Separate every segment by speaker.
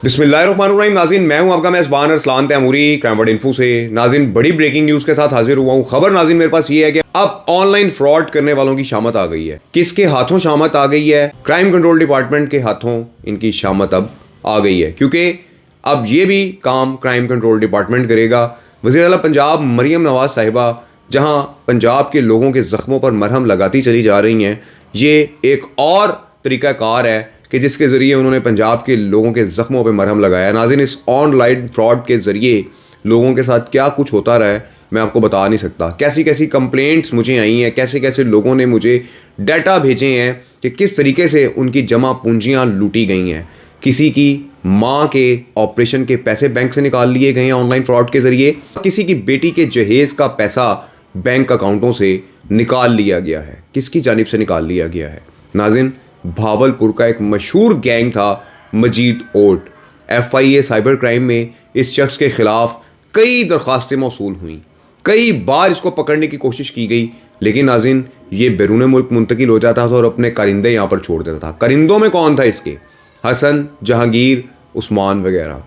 Speaker 1: बिस्मिल्लाहिर्रहमानिर्रहीम। नाज़रीन, मैं हूं आपका मेज़बान Arsalan Taimuri crime word info से। नाज़रीन, बड़ी ब्रेकिंग न्यूज़ के साथ हाजिर हुआ हूं। खबर नाज़रीन मेरे पास ये है कि अब ऑनलाइन फ्रॉड करने वालों की शामत आ गई है। किसके हाथों शामत आ गई है? क्राइम कंट्रोल डिपार्टमेंट के हाथों इनकी शामत अब आ गई है, क्योंकि अब ये भी काम क्राइम कंट्रोल डिपार्टमेंट करेगा। वज़ीर आला पंजाब मरियम नवाज साहिबा जहाँ पंजाब के लोगों के ज़ख्मों पर मरहम लगाती चली जा रही हैं, ये एक और तरीक़ाकार है कि जिसके ज़रिए उन्होंने पंजाब के लोगों के ज़ख्मों पे मरहम लगाया। नाज़रीन, इस ऑनलाइन फ्रॉड के ज़रिए लोगों के साथ क्या कुछ होता रहा है मैं आपको बता नहीं सकता। कैसी कैसी कंप्लेंट्स मुझे आई हैं, कैसे कैसे लोगों ने मुझे डाटा भेजे हैं कि किस तरीके से उनकी जमा पूंजियाँ लूटी गई हैं। किसी की माँ के ऑपरेशन के पैसे बैंक से निकाल लिए गए हैं ऑनलाइन फ्रॉड के ज़रिए। किसी की बेटी के जहेज़ का पैसा बैंक अकाउंटों से निकाल लिया गया है। किसकी जानिब से निकाल लिया गया है? नाज़रीन, भावलपुर का एक मशहूर गैंग था मजीद ओट। FIA साइबर क्राइम में इस शख्स के ख़िलाफ़ कई दरख्वास्तें मौसूल हुई, कई बार इसको पकड़ने की कोशिश की गई, लेकिन नाज़रीन ये बैरून मुल्क मुंतकिल हो जाता था और अपने कारिंदे यहाँ पर छोड़ देता था। कारिंदों में कौन था इसके? हसन, जहांगीर, उस्मान वगैरह।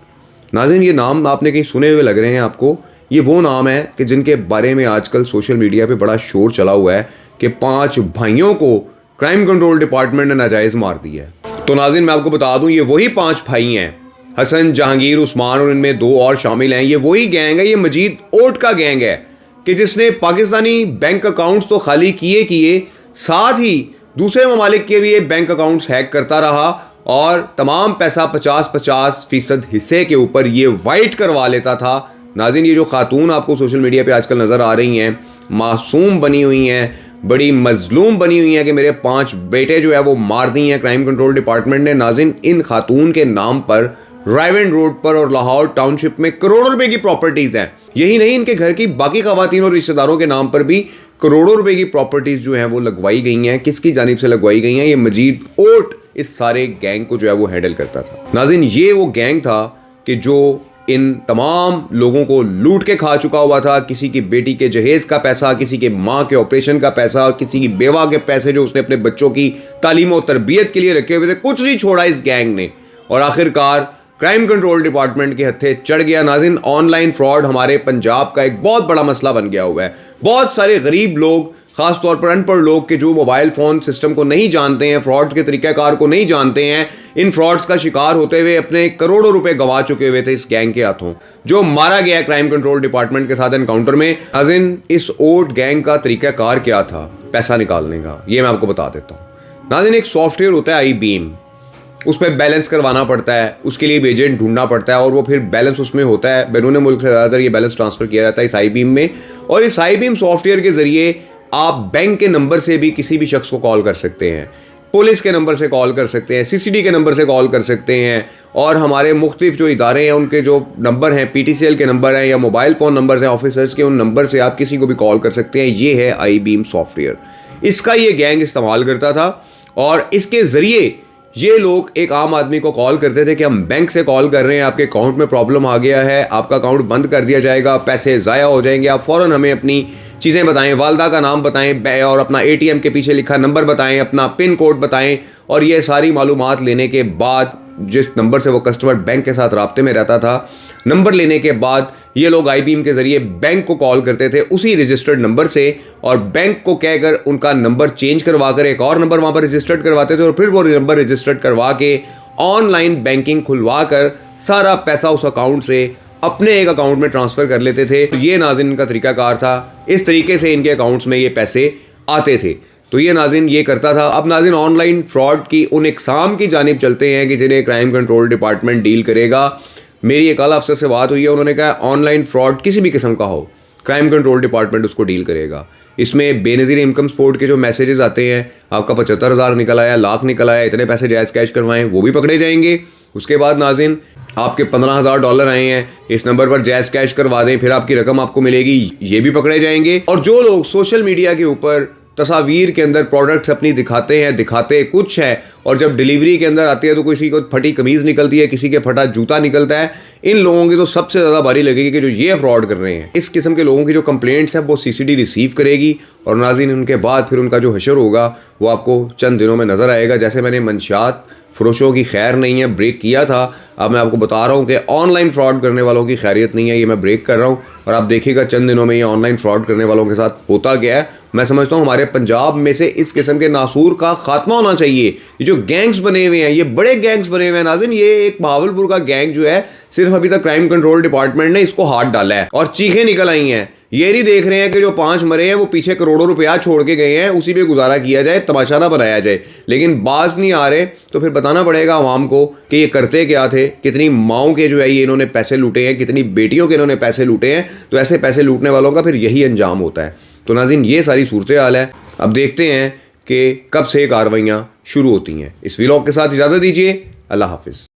Speaker 1: नाज़रीन, ये नाम आपने कहीं सुने हुए लग रहे हैं आपको। ये वो नाम है कि जिनके बारे में आजकल सोशल मीडिया पे बड़ा शोर चला हुआ है कि 5 भाइयों को क्राइम कंट्रोल डिपार्टमेंट ने नाजायज़ मार दिया है। तो नाज़रीन, मैं आपको बता दूं, ये वही 5 भाई हैं, हसन, जहांगीर, उस्मान, और इनमें 2 और शामिल हैं। ये वही गैंग है, ये मजीद ओट का गैंग है कि जिसने पाकिस्तानी बैंक अकाउंट्स तो खाली किए, साथ ही दूसरे ममालिक के भी ये बैंक अकाउंट्स हैक करता रहा और तमाम पैसा 50-50% हिस्से के ऊपर ये वाइट करवा लेता था। नाज़रीन, ये जो खातून आपको सोशल मीडिया पे आजकल नज़र आ रही हैं, मासूम बनी हुई हैं, बड़ी मजलूम बनी हुई हैं कि मेरे 5 बेटे जो है वो मार दी हैं क्राइम कंट्रोल डिपार्टमेंट ने। नाज़रीन, इन खातून के नाम पर रायवेंड रोड पर और लाहौर टाउनशिप में करोड़ों रुपए की प्रॉपर्टीज़ हैं। यही नहीं, इनके घर की बाकी खवातीन और रिश्तेदारों के नाम पर भी करोड़ों रुपए की प्रॉपर्टीज़ जो हैं वो लगवाई गई हैं। किसकी जानिब से लगवाई गई हैं? ये मजीद ओट इस सारे गैंग को जो है वो हैंडल करता था। नाज़रीन, ये वो गैंग था कि जो इन तमाम लोगों को लूट के खा चुका हुआ था। किसी की बेटी के जहेज़ का पैसा, किसी के माँ के ऑपरेशन का पैसा, किसी की बेवा के पैसे जो उसने अपने बच्चों की तालीम और तरबियत के लिए रखे हुए थे, कुछ नहीं छोड़ा इस गैंग ने। और आखिरकार क्राइम कंट्रोल डिपार्टमेंट के हत्थे चढ़ गया। नाज़रीन, ऑनलाइन फ्रॉड हमारे पंजाब का एक बहुत बड़ा मसला बन गया हुआ है। बहुत सारे गरीब लोग, ख़ास तौर पर अनपढ़ लोग के जो मोबाइल फ़ोन सिस्टम को नहीं जानते हैं, फ्रॉड के तरीक़ाकार को नहीं जानते हैं, इन फ्रॉड्स का शिकार होते हुए अपने करोड़ों रुपए गंवा चुके हुए थे इस गैंग के हाथों, जो मारा गया क्राइम कंट्रोल डिपार्टमेंट के साथ एनकाउंटर में। नाज़रीन, इस ओट गैंग का तरीक़ाकार क्या था पैसा निकालने का, ये मैं आपको बता देता हूँ। नाज़रीन, एक सॉफ्टवेयर होता है iBeam, उस पर बैलेंस करवाना पड़ता है, उसके लिए एजेंट ढूंढना पड़ता है और वो फिर बैलेंस उसमें होता है। बैरून मुल्क से ज़्यादातर ये बैलेंस ट्रांसफ़र किया जाता है इस iBeam में। और इस iBeam सॉफ्टवेयर के ज़रिए आप बैंक के नंबर से भी किसी भी शख्स को कॉल कर सकते हैं, पुलिस के नंबर से कॉल कर सकते हैं, CCD के नंबर से कॉल कर सकते हैं, और हमारे मुख्तलिफ जो इदारे हैं उनके जो नंबर हैं, PTCL के नंबर हैं या मोबाइल फ़ोन नंबर हैं ऑफिसर्स के, उन नंबर से आप किसी को भी कॉल कर सकते हैं। ये है iBeam सॉफ्टवेयर। इसका ये गैंग इस्तेमाल करता था और इसके ज़रिए ये लोग एक आम आदमी को कॉल करते थे कि हम बैंक से कॉल कर रहे हैं, आपके अकाउंट में प्रॉब्लम आ गया है, आपका अकाउंट बंद कर दिया जाएगा, पैसे ज़ाया हो जाएंगे, आप फ़ौरन हमें अपनी चीज़ें बताएं, वालदा का नाम बताएं और अपना ATM के पीछे लिखा नंबर बताएं, अपना पिन कोड बताएं। और ये सारी मालूमात लेने के बाद, जिस नंबर से वो कस्टमर बैंक के साथ राब्ते में रहता था, नंबर लेने के बाद ये लोग iBeam के ज़रिए बैंक को कॉल करते थे उसी रजिस्टर्ड नंबर से, और बैंक को कहकर उनका नंबर चेंज करवा कर एक और नंबर वहाँ पर रजिस्टर्ड करवाते थे और फिर वो नंबर रजिस्टर्ड करवा के ऑनलाइन बैंकिंग खुलवा कर सारा पैसा उस अकाउंट से अपने एक अकाउंट में ट्रांसफ़र कर लेते थे। तो ये नाज़रीन इनका तरीक़ाकार था, इस तरीके से इनके अकाउंट्स में ये पैसे आते थे। तो ये नाज़रीन ये करता था। अब नाज़रीन, ऑनलाइन फ्रॉड की उन इकसाम की जानिब चलते हैं कि जिन्हें क्राइम कंट्रोल डिपार्टमेंट डील करेगा। मेरी एक आला अफसर से बात हुई है, उन्होंने कहा ऑनलाइन फ्रॉड किसी भी किस्म का हो, क्राइम कंट्रोल डिपार्टमेंट उसको डील करेगा। इसमें बेनज़ीर इनकम सपोर्ट के जो मैसेजेस आते हैं, आपका 75,000 निकल आया, लाख निकल आया, इतने पैसे जायज़ कैश करवाएं, वो भी पकड़े जाएंगे। उसके बाद नाज़रीन, आपके $15,000 आए हैं, इस नंबर पर जायज़ कैश करवा दें, फिर आपकी रकम आपको मिलेगी, ये भी पकड़े जाएंगे। और जो लोग सोशल मीडिया के ऊपर तस्वीर के अंदर प्रोडक्ट्स अपनी दिखाते कुछ है और जब डिलीवरी के अंदर आती है तो किसी को फटी कमीज़ निकलती है, किसी के फटा जूता निकलता है, इन लोगों की तो सबसे ज़्यादा भारी लगेगी कि जो ये फ्रॉड कर रहे हैं। इस किस्म के लोगों की जो कंप्लेंट्स हैं वो CCD रिसीव करेगी और नाज़रीन उनके बाद फिर उनका जो हशर होगा वो आपको चंद दिनों में नज़र आएगा। जैसे मैंने मंशियात फरोशों की खैर नहीं है, ब्रेक किया था। अब मैं आपको बता रहा हूँ कि ऑनलाइन फ्रॉड करने वालों की खैरियत नहीं है, ये मैं ब्रेक कर रहा हूँ। और आप देखिएगा चंद दिनों में ये ऑनलाइन फ्रॉड करने वालों के साथ होता गया है। मैं समझता हूँ हमारे पंजाब में से इस किस्म के नासूर का खात्मा होना चाहिए। ये जो गैंग्स बने हुए हैं, ये बड़े गैंग्स बने हुए हैं नाज़रीन। ये एक बहावलपुर का गैंग जो है, सिर्फ अभी तक क्राइम कंट्रोल डिपार्टमेंट ने इसको हाथ डाला है और चीखें निकल आई हैं। ये नहीं देख रहे हैं कि जो 5 मरे हैं वो पीछे करोड़ों रुपया छोड़ के गए हैं, उसी पे गुजारा किया जाए, तमाशा ना बनाया जाए। लेकिन बाज नहीं आ रहे तो फिर बताना पड़ेगा आवाम को कि ये करते क्या थे, कितनी माओं के जो है ये इन्होंने पैसे लूटे हैं, कितनी बेटियों के इन्होंने पैसे लूटे हैं। तो ऐसे पैसे लूटने वालों का फिर यही अंजाम होता है। तो नाज़रीन ये सारी सूरत हाल है। अब देखते हैं कि कब से कार्रवाइयाँ शुरू होती हैं। इस व्लॉग के साथ इजाज़त दीजिए। अल्लाह हाफिज़।